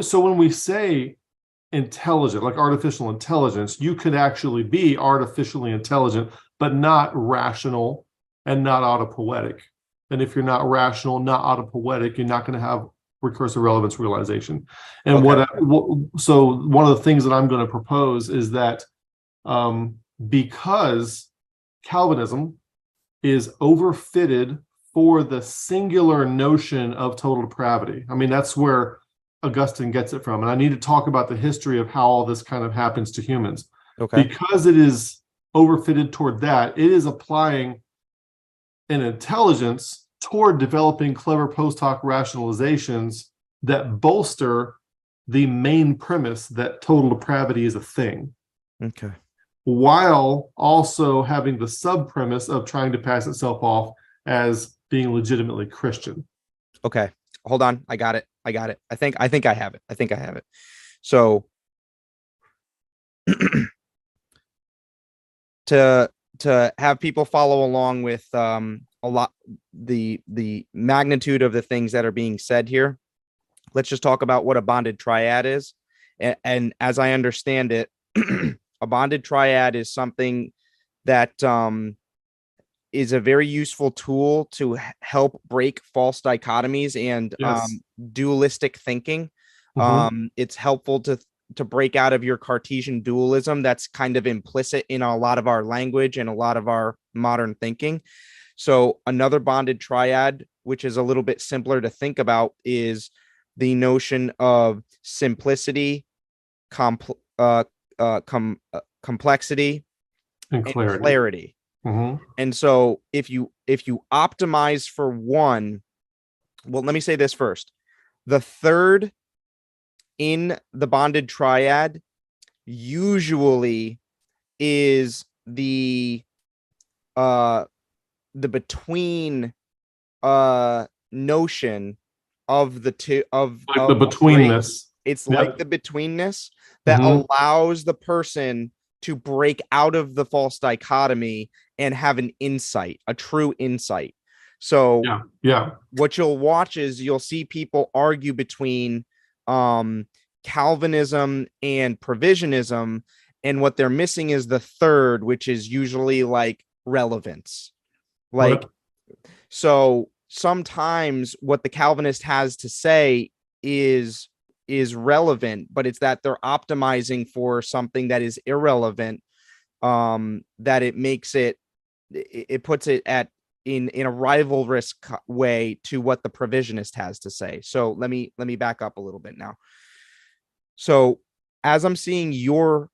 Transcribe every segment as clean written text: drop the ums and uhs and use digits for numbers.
So when we say intelligent, like artificial intelligence, you could actually be artificially intelligent, but not rational and not autopoietic. And if you're not rational, not autopoietic, you're not going to have recursive relevance realization. And so one of the things that I'm going to propose is that because Calvinism is overfitted for the singular notion of total depravity. I mean, that's where Augustine gets it from. And I need to talk about the history of how all this kind of happens to humans. Okay. Because it is overfitted toward that, it is applying an intelligence toward developing clever post hoc rationalizations that bolster the main premise that total depravity is a thing. Okay. While also having the sub premise of trying to pass itself off as being legitimately Christian. Okay. Hold on. I got it. I think I have it. So to have people follow along with a lot the magnitude of the things that are being said here, let's just talk about what a bonded triad is. And as I understand it, a bonded triad is something that is a very useful tool to help break false dichotomies and dualistic thinking. It's helpful to break out of your Cartesian dualism that's kind of implicit in a lot of our language and a lot of our modern thinking. So another bonded triad, which is a little bit simpler to think about, is the notion of simplicity, complexity, and clarity. And so if you optimize for one, well, let me say this first. The third in the bonded triad usually is the between notion of the two of the betweenness. It's like the betweenness that allows the person to break out of the false dichotomy and have an insight, a true insight. So what you'll watch is you'll see people argue between Calvinism and provisionism, and what they're missing is the third, which is usually like relevance. Like, so sometimes what the Calvinist has to say is relevant, but it's that they're optimizing for something that is irrelevant, that it makes it puts it in a rivalrous way to what the provisionist has to say. So let me back up a little bit now. So as I'm seeing your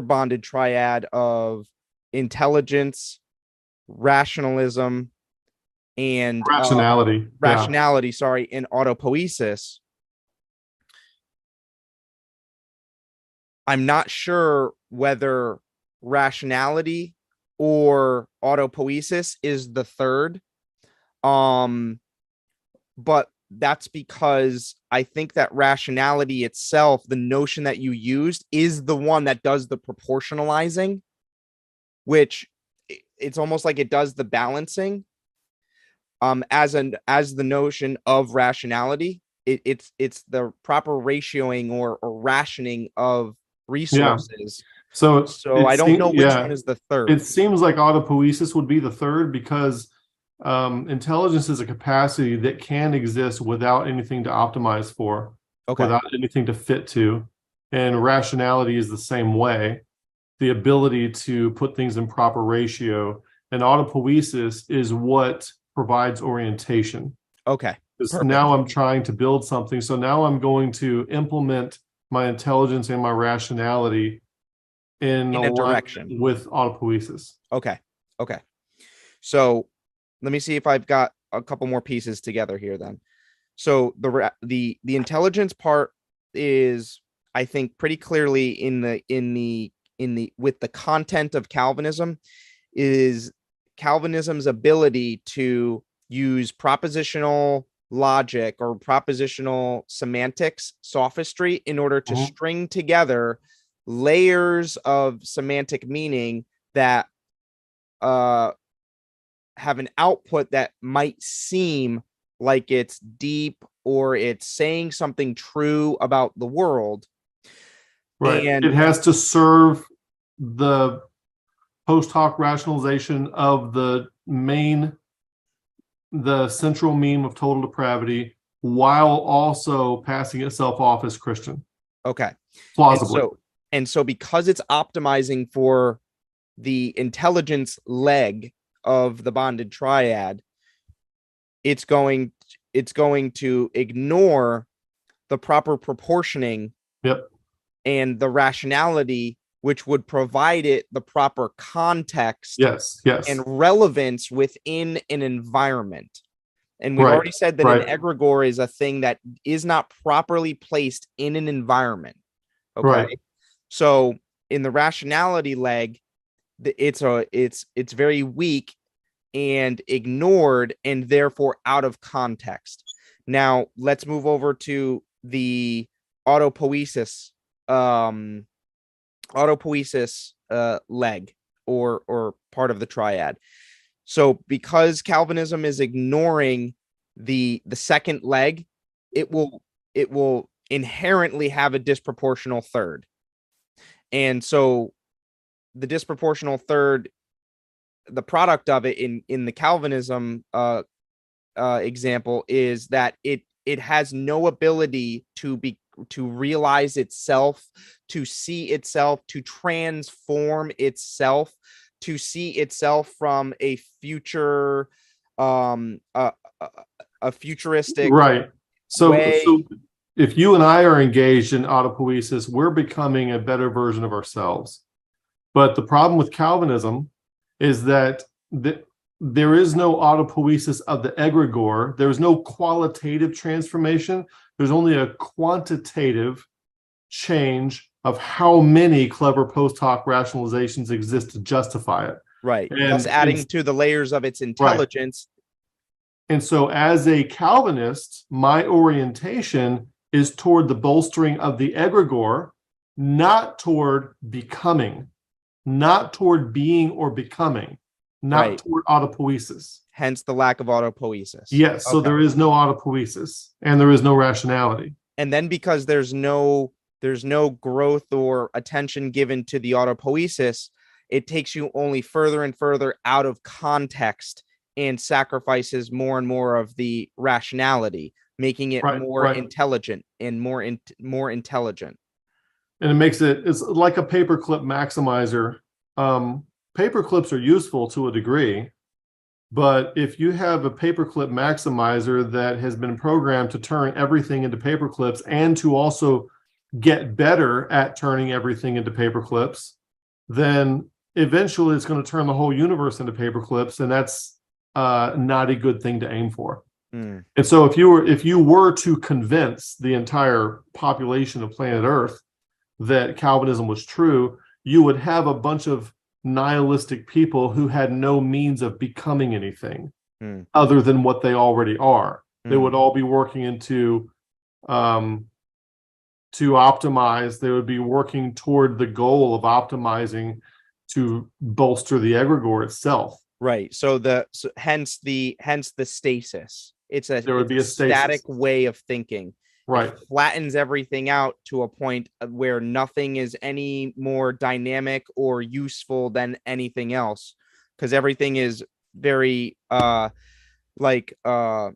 bonded triad of intelligence, rationalism, and rationality, and autopoiesis, I'm not sure whether rationality or autopoiesis is the third. But that's because I think that rationality itself, the notion that you used, is the one that does the proportionalizing, which it's almost like it does the balancing. As the notion of rationality, it's the proper ratioing or rationing of resources. So I don't know which one is the third. It seems like autopoiesis would be the third, because intelligence is a capacity that can exist without anything to optimize for, without anything to fit to. And rationality is the same way, the ability to put things in proper ratio. And autopoiesis is what provides orientation. Okay. Now I'm trying to build something. So now I'm going to implement my intelligence and my rationality in a direction with autopoiesis. Okay. So let me see if I've got a couple more pieces together here then. So the intelligence part is, I think, pretty clearly in the with the content of Calvinism, is Calvinism's ability to use propositional logic or propositional semantics sophistry in order to string together layers of semantic meaning that have an output that might seem like it's deep or it's saying something true about the world. Right. And it has to serve the post hoc rationalization of the central meme of total depravity, while also passing itself off as Christian. Okay. Plausibly. And so because it's optimizing for the intelligence leg of the bonded triad, it's going to ignore the proper proportioning and the rationality, which would provide it the proper context and relevance within an environment. And we've already said that an egregore is a thing that is not properly placed in an environment. Okay. Right. So in the rationality leg, it's very weak and ignored and therefore out of context. Now let's move over to the autopoiesis leg or part of the triad. So because Calvinism is ignoring the second leg, it will inherently have a disproportional third. And so the disproportional third, the product of it in the Calvinism example is that it has no ability to realize itself, to see itself, to transform itself, to see itself from a future a futuristic way. So if you and I are engaged in autopoiesis, we're becoming a better version of ourselves. But the problem with Calvinism is that there is no autopoiesis of the egregore. There's no qualitative transformation. There's only a quantitative change of how many clever post hoc rationalizations exist to justify it. Right. Thus adding to the layers of its intelligence. Right. And so as a Calvinist, my orientation is toward the bolstering of the egregore, not toward becoming, not toward being or becoming, not toward autopoiesis. Hence the lack of autopoiesis. Yes. So there is no autopoiesis and there is no rationality. And then because there's no growth or attention given to the autopoiesis, it takes you only further and further out of context and sacrifices more and more of the rationality, making it more intelligent and more intelligent. And it makes it's like a paperclip maximizer. Paperclips are useful to a degree, but if you have a paperclip maximizer that has been programmed to turn everything into paperclips and to also get better at turning everything into paperclips, then eventually it's going to turn the whole universe into paperclips, and that's not a good thing to aim for. And so if you were to convince the entire population of planet Earth that Calvinism was true, you would have a bunch of nihilistic people who had no means of becoming anything other than what they already are. They would all be working to optimize. They would be working toward the goal of optimizing to bolster the egregore itself. Right. So hence the stasis. There would be a static way of thinking. Right. It flattens everything out to a point where nothing is any more dynamic or useful than anything else, because everything is very what do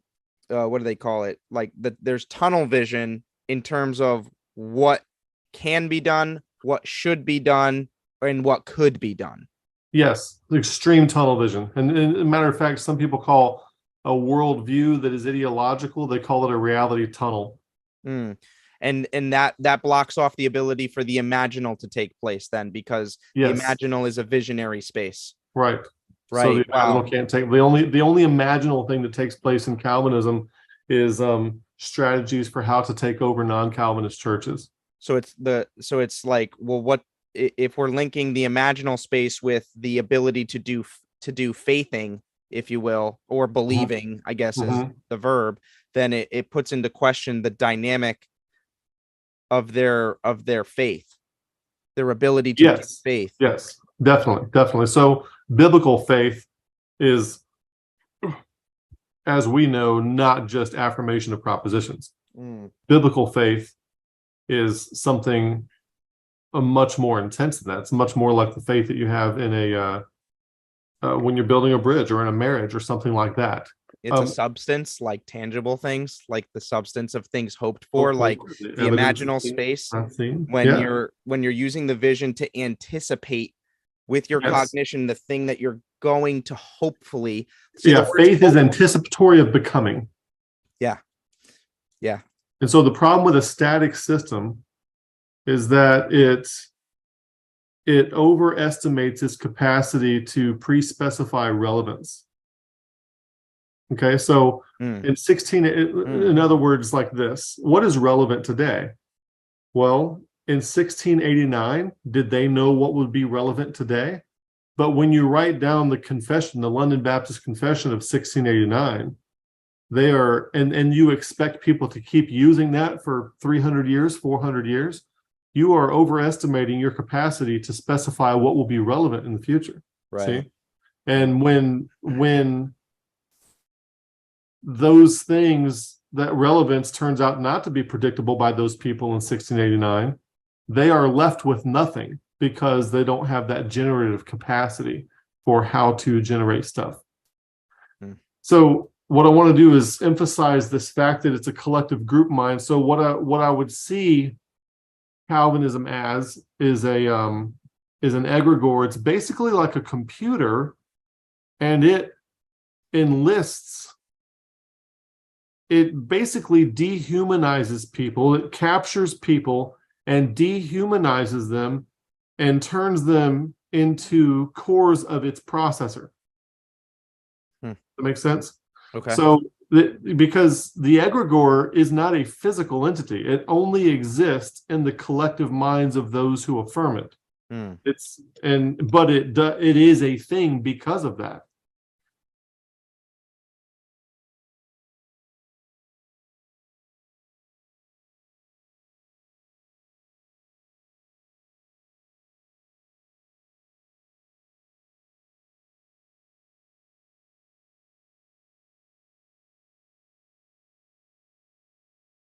they call it? Like there's tunnel vision in terms of what can be done, what should be done, and what could be done. Yes, extreme tunnel vision. And as a matter of fact, some people call a worldview that is ideological, they call it a reality tunnel. And that blocks off the ability for the imaginal to take place then, because the imaginal is a visionary space. Right. So the imaginal can't take the only imaginal thing that takes place in Calvinism is strategies for how to take over non-Calvinist churches. So it's like, well, what if we're linking the imaginal space with the ability to do faithing, if you will, or believing, I guess is the verb, then it puts into question the dynamic of their faith, their ability to give faith. Yes, definitely. So biblical faith is as we know, not just affirmation of propositions. Mm. Biblical faith is something much more intense than that. It's much more like the faith that you have in a when you're building a bridge or in a marriage or something like that. It's a substance, like tangible things, like the substance of things hoped for, like the imaginal space. When you're using the vision to anticipate with your cognition the thing that you're going to hopefully. Faith is anticipatory of becoming. Yeah. And so the problem with a static system is that it overestimates its capacity to pre-specify relevance. Okay, so in other words, like this, what is relevant today? Well, in 1689, did they know what would be relevant today? But when you write down the confession, the London Baptist Confession of 1689, they are, and you expect people to keep using that for 300 years, 400 years, you are overestimating your capacity to specify what will be relevant in the future. Right. See? And when those things, that relevance turns out not to be predictable by those people in 1689, they are left with nothing because they don't have that generative capacity for how to generate stuff. So what I want to do is emphasize this fact that it's a collective group mind. So what I would see Calvinism as is an egregore. It's basically like a computer, and it enlists. It basically dehumanizes people. It captures people and dehumanizes them and turns them into cores of its processor. That makes sense? Okay. So because the egregore is not a physical entity, it only exists in the collective minds of those who affirm it. But it is a thing because of that.